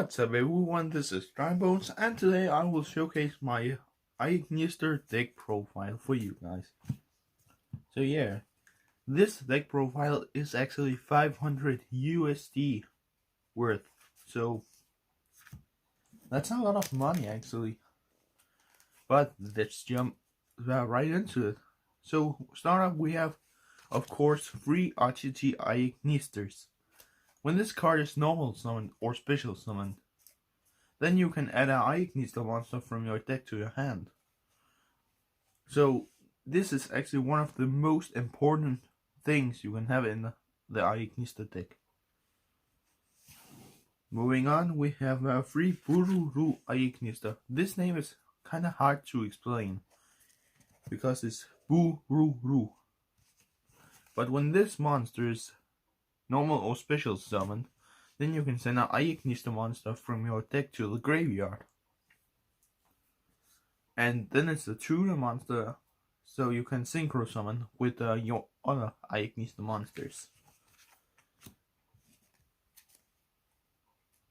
What's up everyone, this is Drybones, and today I will showcase my Yugioh deck profile for you guys. So yeah, this deck profile is actually 500 USD worth, so that's a lot of money actually. But let's jump right into it. So start up, we have of course 3 RTT Yugiohs. When this card is normal summoned or special summoned, then you can add an Yugioh monster from your deck to your hand. So this is actually one of the most important things you can have in the Yugioh deck. Moving on, we have a free Bururu Yugioh. This name is kinda hard to explain because it's Bururu. But when this monster is normal or special summoned, then you can send an Yugioh monster from your deck to the graveyard. And then it's a tuner monster, so you can synchro summon with your other Yugioh monsters.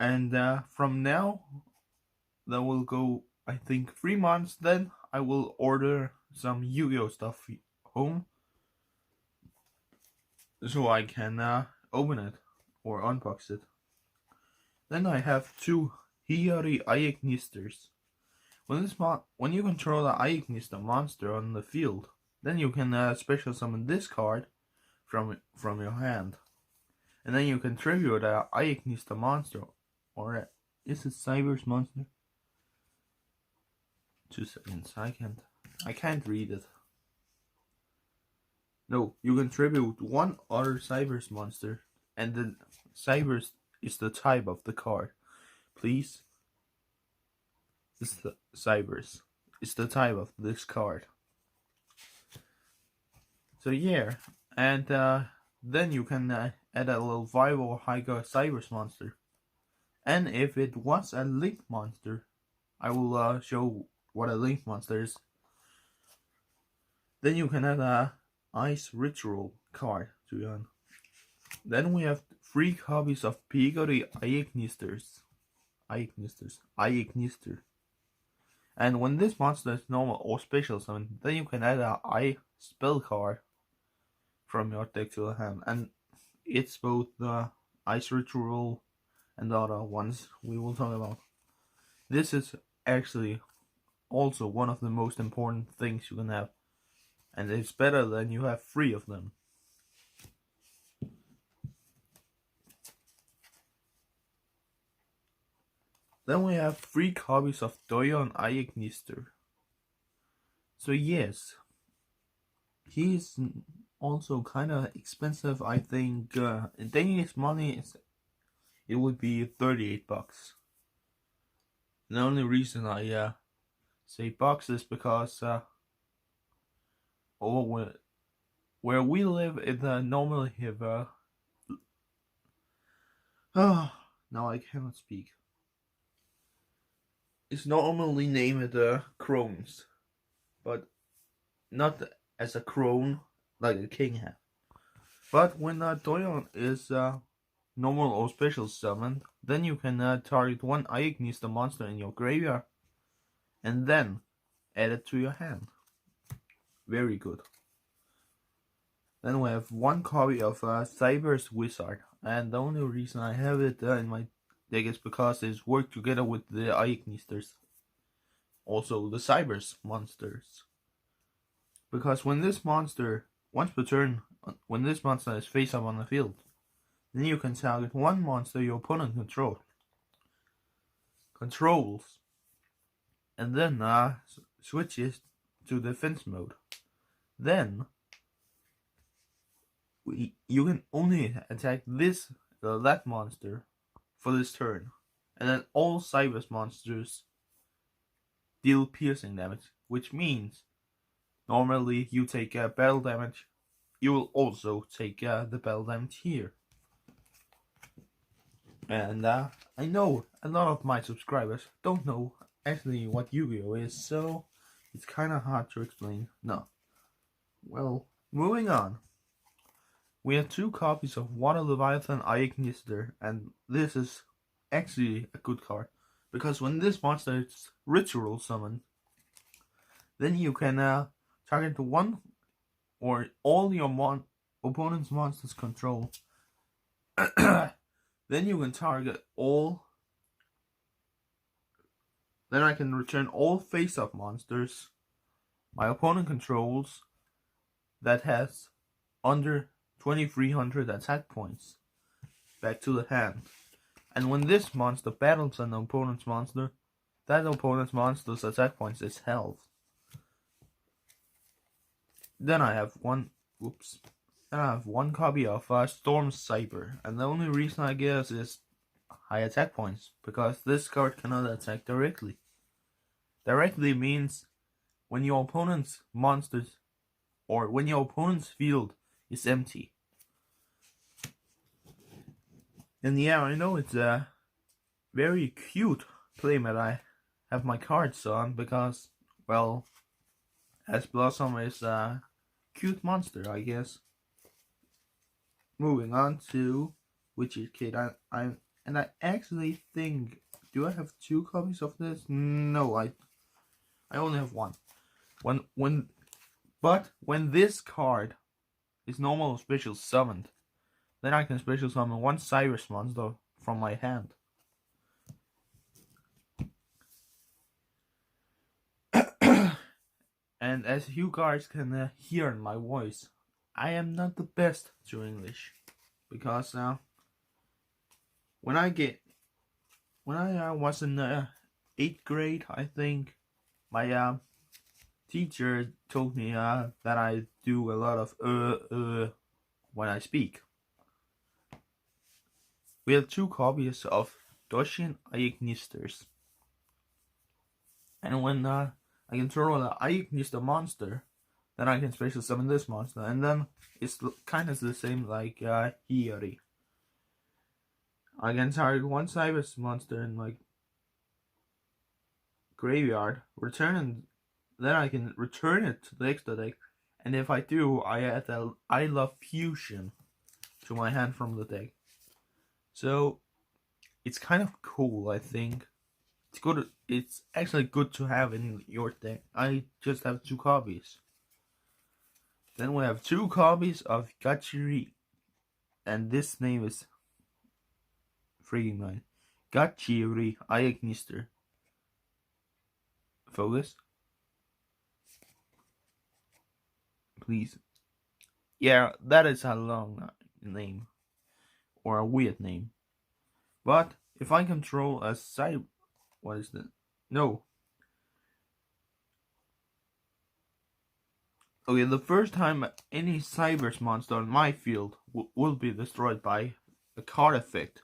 And from now, that will go, I think, 3 months, then I will order some Yu-Gi-Oh stuff home, so I can open it or unbox it. Then I have 2 Heyy Yugiohs. When you control a Yugioh monster on the field, then you can special summon this card from your hand, and then you can tribute a Yugioh monster, or is it Cyber's monster? 2 seconds, I can't read it. No, you can tribute one other Cyber's monster, and the Cyber's is the type of the card. Please. It's the Cyber's. It's the type of this card. So yeah, and then you can add a little Vivo Heyy Cyber's monster. And if it was a Link monster, I will show what a Link monster is. Then you can add a Ice Ritual card to your hand. Then we have 3 copies of Pigori Yugioh. And when this monster is normal or special summon, then you can add a I spell card from your deck to the hand. And it's both the Ice Ritual and the other ones we will talk about. This is actually also one of the most important things you can have. And it's better than you have 3 of them. Then we have 3 copies of Doyon Yugioh. So yes, he's also kinda expensive. I think in Danish money it would be 38 bucks. The only reason I say bucks is because where we live, it normally have now I cannot speak. It's normally named crones, but not as a crone like a king has. But when Doyon is normal or special summoned, then you can target one Yugioh monster in your graveyard, and then add it to your hand. Very good. Then we have 1 copy of Cyber's Wizard, and the only reason I have it in my deck is because it's worked together with the Yugiohs, also the Cyber's monsters. Because when this monster, once per turn, when this monster is face up on the field, then you can target 1 monster your opponent controls, and then switches to defense mode. Then you can only attack that monster for this turn, and then all Cyber's monsters deal piercing damage, which means normally you take battle damage. You will also take the battle damage here. And I know a lot of my subscribers don't know actually what Yu-Gi-Oh is, so it's kinda hard to explain. No. Well, moving on. We have 2 copies of Water Leviathan Yugioh, and this is actually a good card, because when this monster is ritual summoned, then you can target one or all your opponent's monsters control. Then you can target all. Then I can return all face-up monsters my opponent controls that has under 2300 attack points back to the hand. And when this monster battles an opponent's monster, that opponent's monster's attack points is held. Then I have one copy of Storm Cyber, and the only reason I guess is high attack points, because this card cannot attack directly. Directly means when your opponent's monsters, or when your opponent's field is empty. And yeah, I know it's a very cute playmat I have my cards on, because, well, as Blossom is a cute monster, I guess. Moving on to Witch's Kid. I actually think, do I have 2 copies of this? No, I only have one. But when this card is normal or special summoned, then I can special summon one Cyrus monster from my hand. And as you guys can hear in my voice, I am not the best to English, because when I was in 8th grade, I think, my teacher told me that I do a lot of when I speak. We have 2 copies of Doshin Aignisters, and when I control the Aignister monster, then I can special summon this monster, and then it's kind of the same like Heyy. I can target one Cyrus monster in my graveyard, then I can return it to the extra deck, and if I do, I add the I Love Fusion to my hand from the deck. So it's kind of cool, I think. It's good. It's actually good to have in your deck. I just have 2 copies. Then we have 2 copies of Gachiri, and this name is freaking mine. Gachiri Aignister. Focus, please. Yeah, that is a long name, or a weird name. But if I control a side, what is that? No. Okay, the first time any Cyber's monster on my field will be destroyed by a card effect.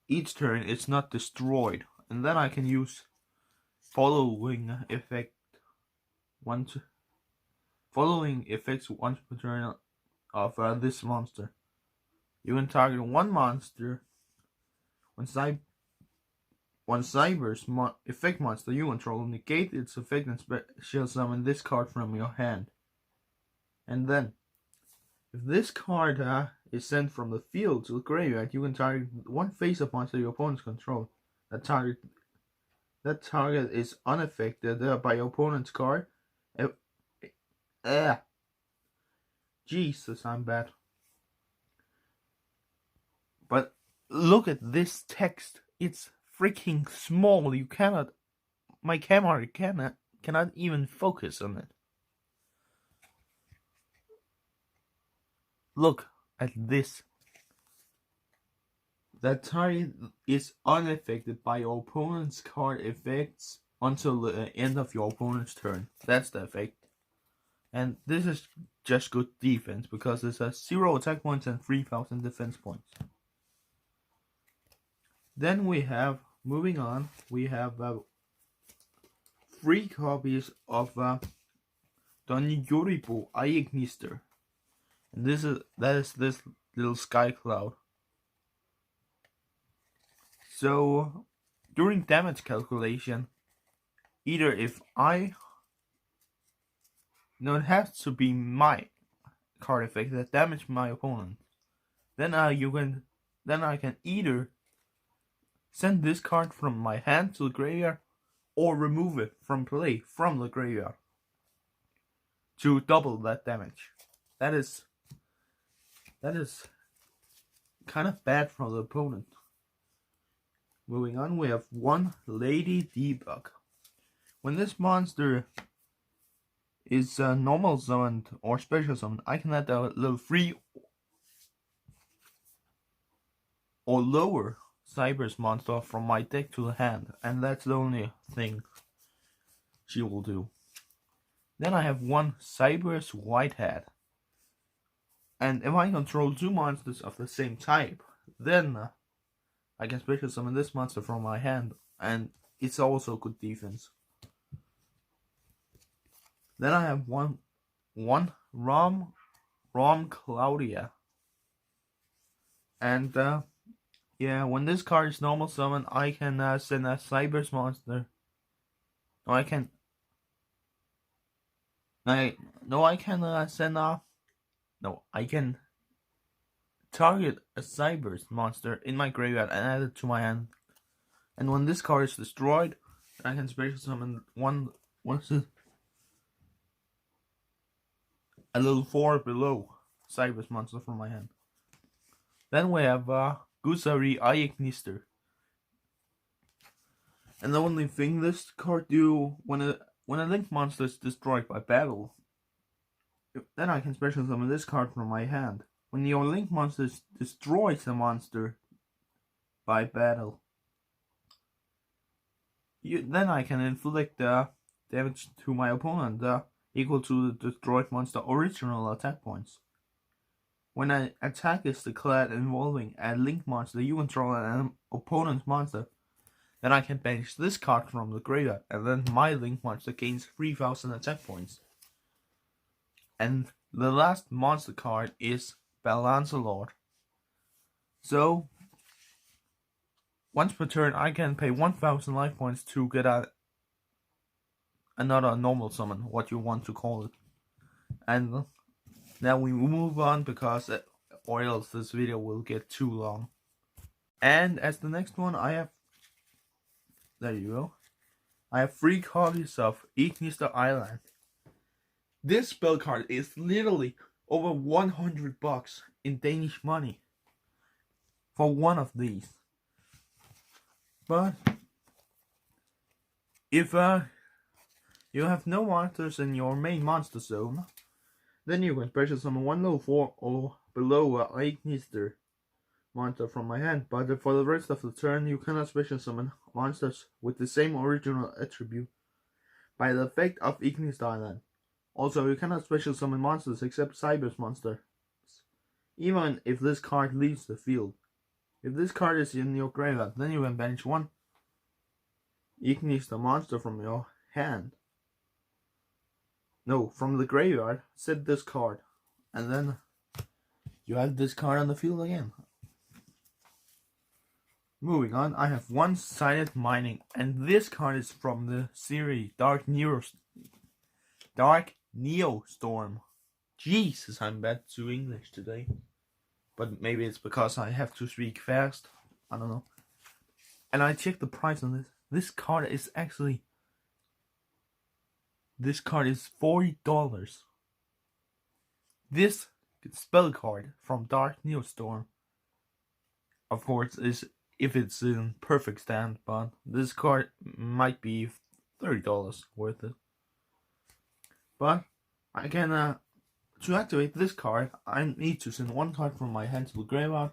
Each turn it's not destroyed, and then I can use following effects once per turn of this monster. You can target one monster. When Cyber's effect monster you control, negate its effect and special summon this card from your hand. And then, if this card is sent from the field to the graveyard, you can target one face-up monster your opponent's control. That target is unaffected by your opponent's card. Jesus, I'm bad. But look at this text. It's freaking small. You cannot. My camera cannot even focus on it. Look at this. That target is unaffected by your opponent's card effects until the end of your opponent's turn. That's the effect. And this is just good defense, because it has 0 attack points and 3000 defense points. Then we have, moving on, we have 3 copies of Yoribo Aignister. And that is this little sky cloud. So during damage calculation, either if it has to be my card effect that damage my opponent. then I can either send this card from my hand to the graveyard or remove it from play from the graveyard to double that damage. That is kind of bad for the opponent. Moving on, we have one Lady Debug. When this monster is normal summoned or special summoned, I can add a level 3 or lower Cyber's monster from my deck to the hand, and that's the only thing she will do. Then I have one Cyber's White Hat, and if I control 2 monsters of the same type, then I can special summon this monster from my hand, and it's also good defense. Then I have one Rom Claudia, and yeah, when this card is normal summon, I can send a Cyber's monster. I can target a Cyber's monster in my graveyard and add it to my hand. And when this card is destroyed, I can special summon a level 4 below Cyber's monster from my hand. Then we have Gusari Ayeknister. And the only thing this card do when a link monster is destroyed by battle, then I can special summon this card from my hand. When your link monster destroys the monster by battle, then I can inflict damage to my opponent equal to the destroyed monster original attack points. When an attack is declared involving a link monster you control an opponent's monster, then I can banish this card from the graveyard, and then my link monster gains 3000 attack points. And the last monster card is Balancer Lord. So once per turn, I can pay 1000 life points to get another normal summon, what you want to call it. And now we move on, because or else this video will get too long. And as the next one, there you go. I have 3 copies of Ignister Island. This spell card is literally over $100 in Danish money for one of these. But if you have no monsters in your main monster zone, then you can special summon one level 4 or below Ignister monster from my hand. But for the rest of the turn, you cannot special summon monsters with the same original attribute by the effect of Ignister Island. Also, you cannot special summon monsters except Cyber's monsters, even if this card leaves the field. If this card is in your graveyard, then you can banish one Ignister monster from your hand. No, from the graveyard, set this card, and then you have this card on the field again. Moving on, I have One-Sided Mining, and this card is from the series Dark Neostorm. Jesus, I'm bad to English today. But maybe it's because I have to speak fast. I don't know. And I checked the price on this. This card is $40. This spell card from Dark Neostorm, of course, is if it's in perfect stand, but this card might be $30 worth it. But I can to activate this card, I need to send one card from my hand to the graveyard.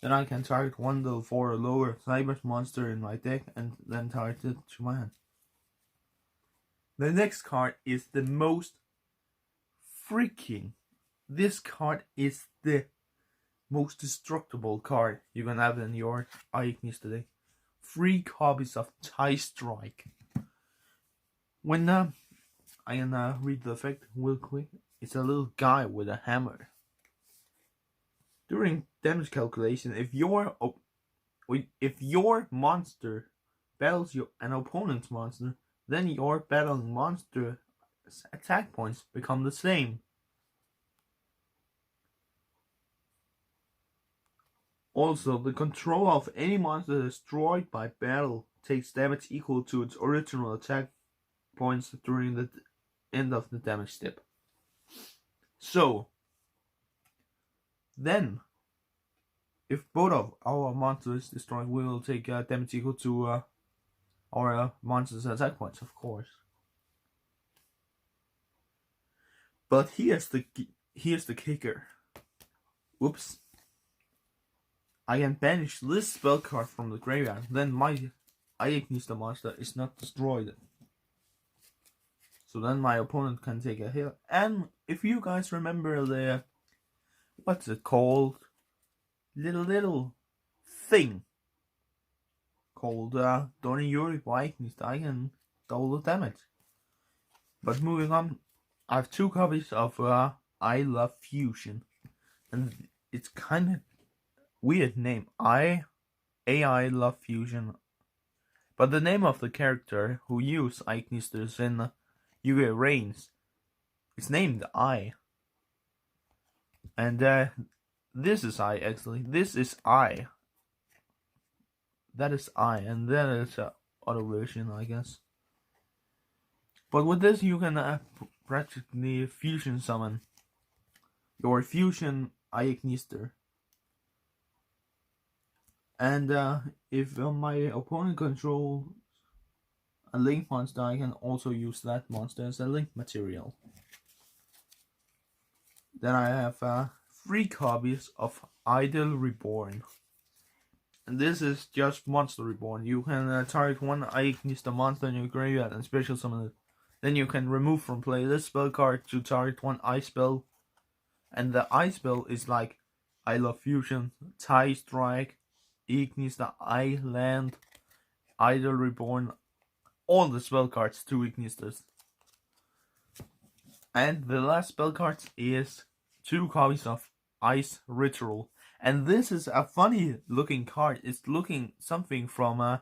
Then I can target one level 4 or lower Cyber's monster in my deck, and then target it to my hand. The next card is the most freaking. This card is the most destructible card you can have in your Ignis today. 3 copies of Tie Strike. When I can read the effect real quick. It's a little guy with a hammer. During damage calculation, if your monster battles an opponent's monster, then your battling monster's attack points become the same. Also, the control of any monster destroyed by battle takes damage equal to its original attack points during the end of the damage step. So, then, if both of our monsters destroyed, we will take damage equal to our monster's attack points, of course. But here's the kicker. Whoops. I can banish this spell card from the graveyard, then my Ignis monster is not destroyed. So then my opponent can take a hit. And if you guys remember the, what's it called? Little thing called Donny Yuri by Ignis, I can double the damage. But moving on, I have 2 copies of I Love Fusion. And it's kind of weird name. AI Love Fusion. But the name of the character who used Ignis in Yu-Gi-Oh! Reigns is named I. And this is I actually. This is I. That is I. And that is other version, I guess. But with this you can practically fusion summon your fusion Ignister. And if my opponent controls a link monster, I can also use that monster as a link material. Then I have 3 copies of Idol Reborn. And this is just Monster Reborn. You can target one Ignister monster in your graveyard and special summon it. Then you can remove from play this spell card to target one ice spell. And the ice spell is like I Love Fusion, Tie Strike, Ignister Island, Idol Reborn, all the spell cards to Ignisters. And the last spell card is 2 copies of Ice Ritual. And this is a funny looking card. It's looking something from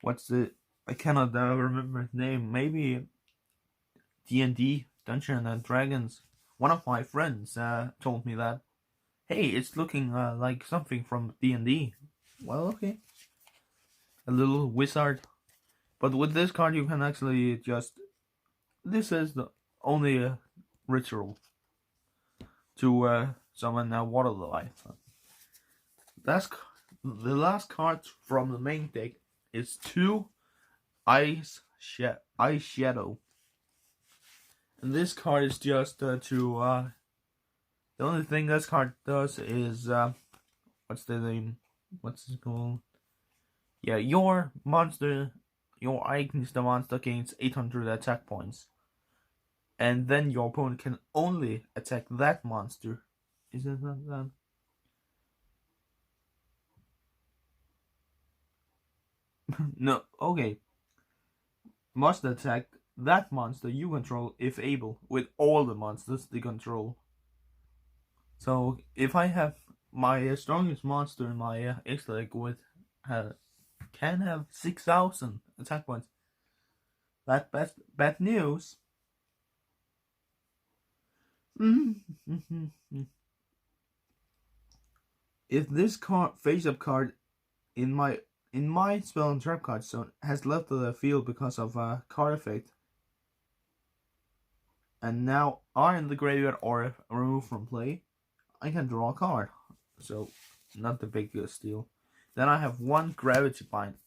what's it? I cannot remember the name. Maybe D&D, Dungeons and Dragons. One of my friends told me that. Hey, it's looking like something from D&D. Well, okay. A little wizard. But with this card you can actually just... This is the only ritual to summon Water the Life. That's the last card from the main deck is 2 Ice Shadow. And this card is just the only thing this card does is what's the name? What's it called? Yeah, your monster, your Ignister monster gains 800 attack points. And then your opponent can only attack that monster. Is it not that? No, okay. Must attack that monster you control if able, with all the monsters they control. So if I have my strongest monster in my extra deck with can have 6,000 attack points, that's bad news. If this face-up card in my spell and trap card zone has left the field because of a card effect, and now are in the graveyard or removed from play, I can draw a card. So, not the biggest deal. Then I have 1 Gravity Bind.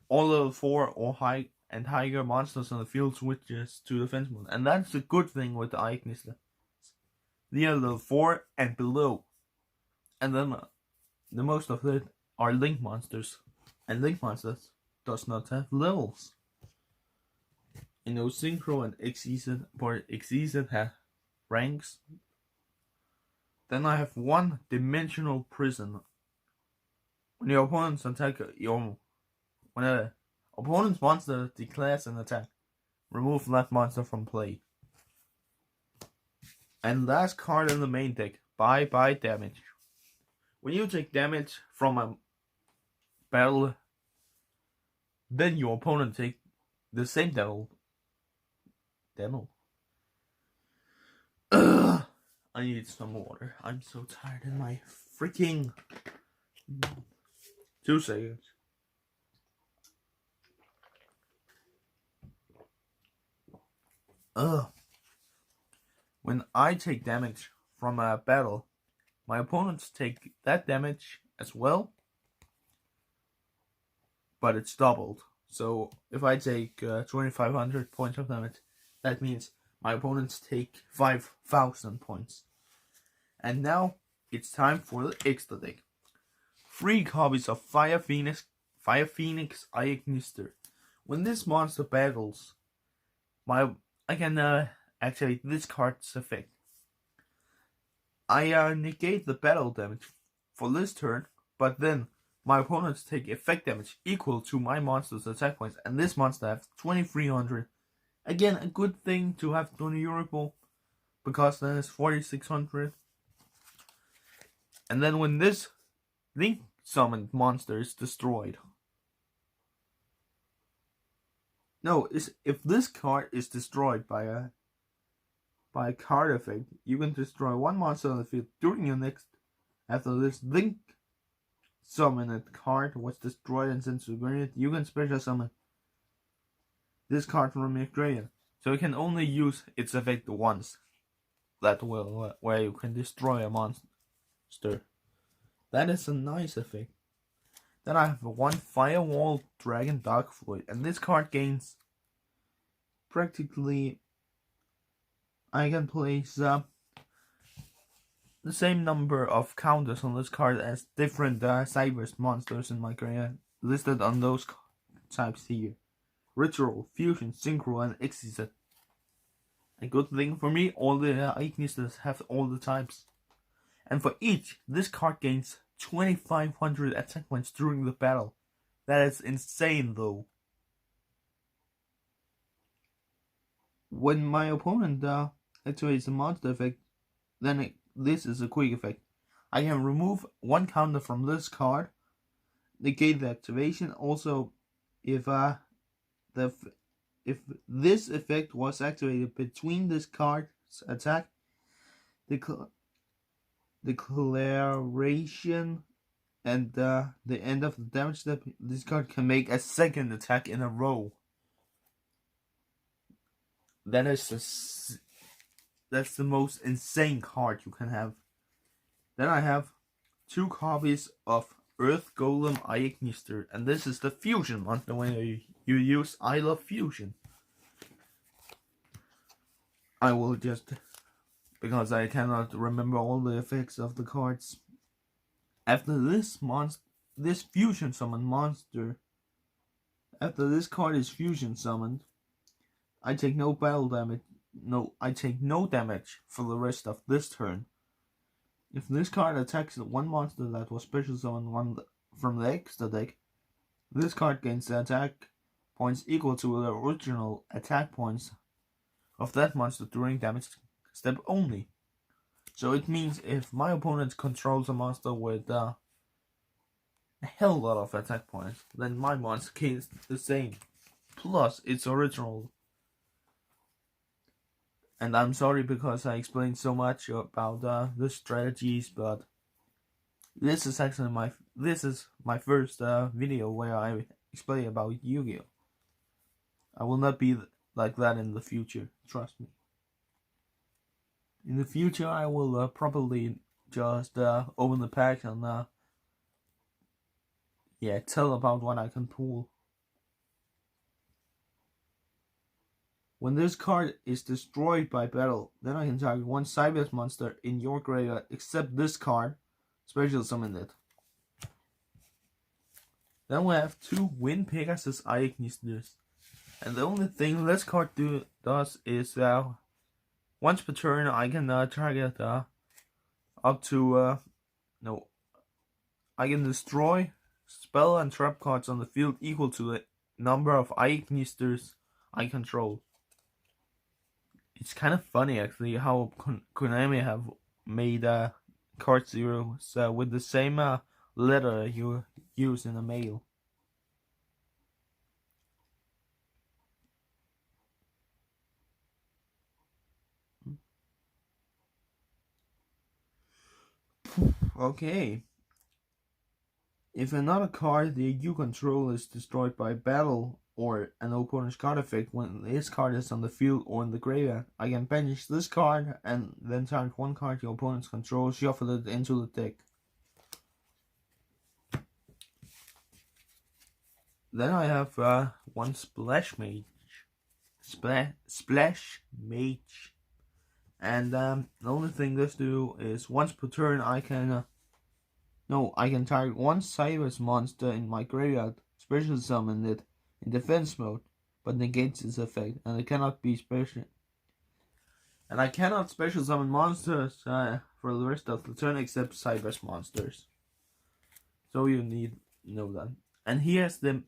All level 4 or higher monsters on the field switches to defense mode. And that's a good thing with the Ignister. They are level 4 and below. And then the most of it are Link monsters. And Link monsters does not have levels. You know, Synchro and Exceeded have ranks. Then I have 1 Dimensional Prison. When your opponent's when an opponent's monster declares an attack, remove that monster from play. And last card in the main deck, Bye Bye Damage. When you take damage from a battle, then your opponent take the same demo. I need some water. I'm so tired in my freaking 2 seconds. Ugh. When I take damage from a battle, my opponents take that damage as well, but it's doubled. So if I take 2500 points of damage, that means my opponents take 5000 points. And now it's time for the extra deck. 3 copies of Fire Phoenix Ignister. When this monster battles, I can activate this card's effect. I negate the battle damage for this turn, but then my opponents take effect damage equal to my monster's attack points, and this monster has 2300. Again, a good thing to have 20 Euro, because then it's 4600. And then when this Link summoned monster is destroyed. No, if this card is destroyed by a card effect, you can destroy 1 monster on the field during your next. After this Link summoned card was destroyed and sent to the graveyard, you can special summon this card from your graveyard. So you can only use its effect once. That will where you can destroy a monster. That is a nice effect. Then I have 1 Firewall Dragon Dark Void, and this card gains practically. I can place the same number of counters on this card as different Cyber's monsters in my graveyard, listed on those types here: Ritual, Fusion, Synchro, and Exit. A good thing for me, all the Ignisters have all the types. And for each, this card gains 2500 attack points during the battle. That is insane though. When my opponent activates the monster effect, then this is a quick effect. I can remove 1 counter from this card, negate the activation. Also, if this effect was activated between this card's attack, declaration, and the end of the damage step, this card can make a second attack in a row. That's the most insane card you can have. Then I have 2 copies of Earth Golem Ignister, and this is the fusion monster when you use I Love Fusion. I will just, because I cannot remember all the effects of the cards. After this fusion summon monster, after this card is fusion summoned, I take no battle damage. I take no damage for the rest of this turn. If this card attacks 1 monster that was special summoned from the extra deck, this card gains the attack points equal to the original attack points of that monster during damage step only. So it means if my opponent controls a monster with a hell lot of attack points, then my monster gains the same, plus its original. And I'm sorry because I explained so much about the strategies, but this is actually my first video where I explain about Yu-Gi-Oh! I will not be like that in the future, trust me. In the future, I will probably just open the pack and tell about what I can pull. When this card is destroyed by battle, then I can target 1 Cyber monster in your graveyard except this card, special summon it. Then we have 2 Wind Pegasus Ignisters, and the only thing this card does is once per turn I can target up to I can destroy spell and trap cards on the field equal to the number of Ignisters I control. It's kind of funny actually how Konami have made card zeros with the same letter you use in a mail. Okay. If another card that you control is destroyed by battle or an opponent's card effect when this card is on the field or in the graveyard, I can banish this card and then target one card your opponent's control, shuffle it into the deck. Then I have one Splash Mage. Splash Mage. And the only thing this do is once per turn I can target one Cybers monster in my graveyard, special summon it in defense mode, but negates its effect, and it cannot be special. And I cannot special summon monsters for the rest of the turn except Cybers monsters. So you need to know that. And here's the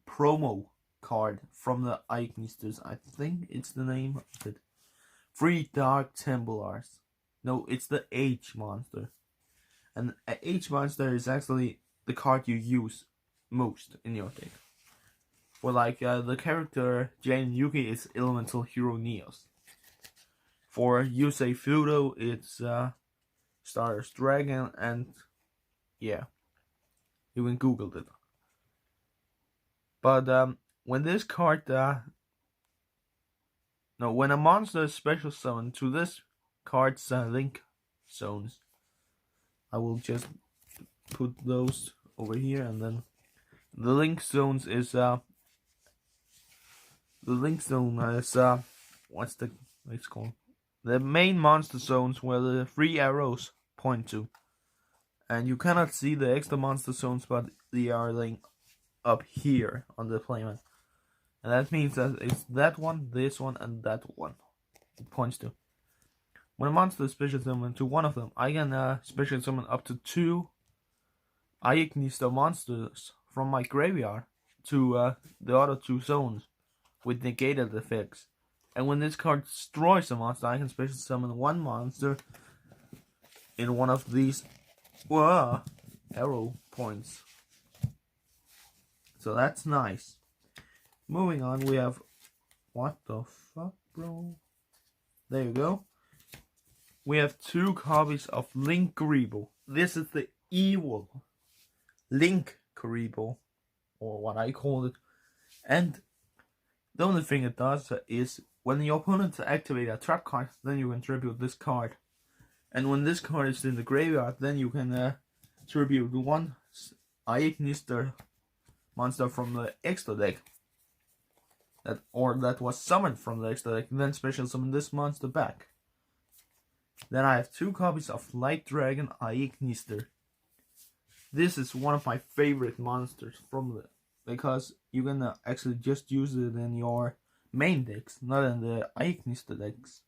promo card from the Eignisters. I think it's the name of it. 3 Dark Templars. No, it's the H monster. And H monster is actually the card you use most in your deck. For like the character Jane Yuki is Elemental Hero Neos. For Yusei Fudo it's Stardust Dragon, and yeah, you can Google it. But when this card when a monster is special summoned to this card's link zones, I will just put those over here, and then the link zones is what's it's called? The main monster zones where the 3 arrows point to. And you cannot see the extra monster zones, but they are like up here on the playmat. And that means that it's that one, this one, and that one it points to. When a monster is special summoned to one of them, I can special summon up to 2 Ignista monsters from my graveyard to the other 2 zones with negated effects. And when this card destroys a monster, I can special summon 1 monster in one of these arrow points. So that's nice. Moving on, we have... What the fuck, bro? There you go. We have 2 copies of Link Karibo. This is the evil Link Karibo, or what I call it. And the only thing it does is when your opponent activates a trap card, then you can tribute this card. And when this card is in the graveyard, then you can tribute 1 Ignista monster from the extra deck. That was summoned from the extra deck, and then special summon this monster back. Then I have 2 copies of Light Dragon Ignista. This is one of my favorite monsters because you can actually just use it in your main decks, not in the Ignista decks.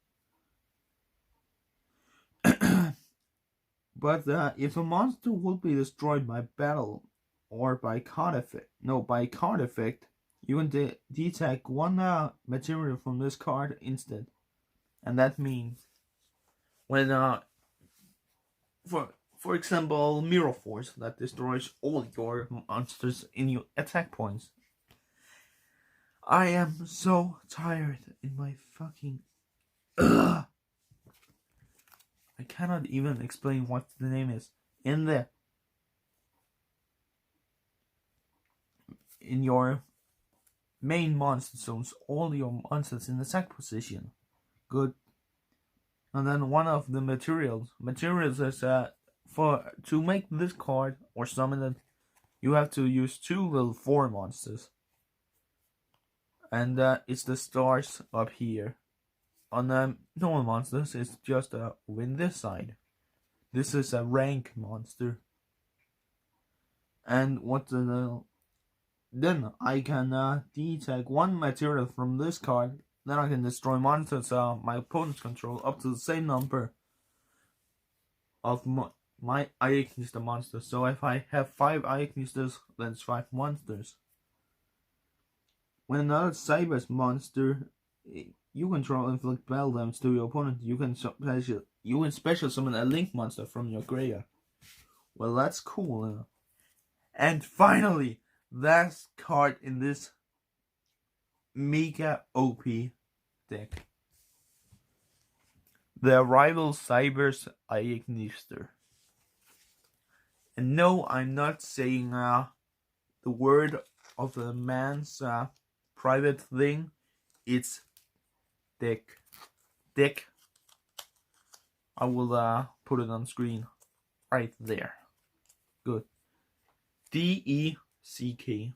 But if a monster will be destroyed by battle or by card effect, you can detach 1 material from this card instead. And that means when for example, Mirror Force that destroys all your monsters in your attack points. I am so tired in my fucking I cannot even explain what the name is. In your main monster zones, all your monsters in attack position. Good. And then one of the materials is to make this card or summon it, you have to use 2 level 4 monsters. And it's the stars up here. On normal monsters, it's just win this side. This is a rank monster. And then I can detach 1 material from this card. Then I can destroy monsters my opponent's control up to the same number of my Ignista monsters. So if I have 5 Ignistas, then it's 5 monsters. When another Cybers monster you control inflict battle damage to your opponent, you can special summon a Link monster from your graveyard. Well, that's cool. And finally, last card in this mega OP deck. The Rival Cybers Ignista. And no, I'm not saying the word of a man's private thing. It's dick. Dick. I will put it on screen right there. Good. D-E-C-K.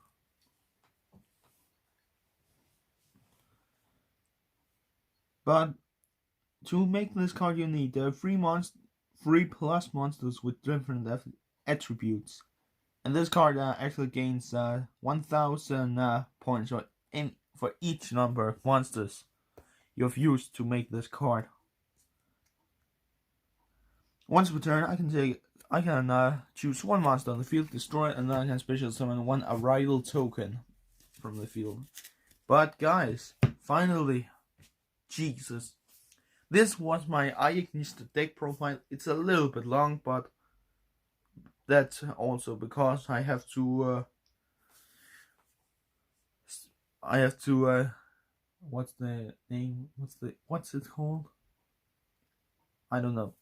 But to make this card you need 3 plus monsters with different attributes. And this card actually gains 1000 points for each number of monsters you have used to make this card. Once per turn, I can choose one monster on the field, destroy it, and then I can special summon one arrival token from the field. But guys, finally, Jesus, this was my Yugioh deck profile. It's a little bit long, but that's also because I have to what's the name? What's it called? I don't know.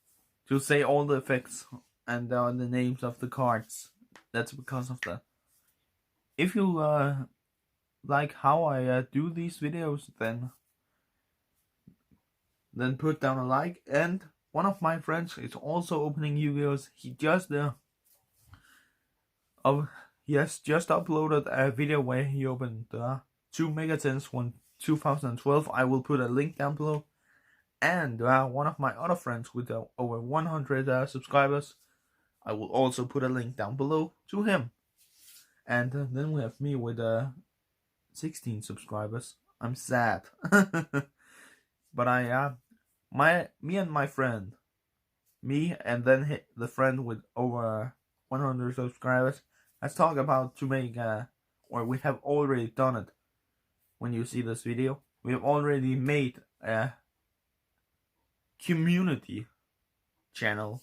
To say all the effects and the names of the cards. That's because of that. If you like how I do these videos, then put down a like. And one of my friends is also opening Yu-Gi-Ohs. He has just uploaded a video where he opened 2 Megatens from 2012. I will put a link down below. And one of my other friends with over 100 subscribers, I will also put a link down below to him. And then we have me with 16 subscribers. I'm sad. But me and my friend, me and then the friend with over 100 subscribers, let's talk about to make or we have already done it. When you see this video, we have already made a community channel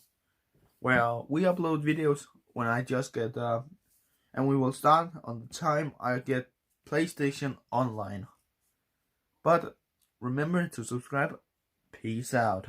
where we upload videos when I just get and we will start on the time I get PlayStation Online. But remember to subscribe. Peace out.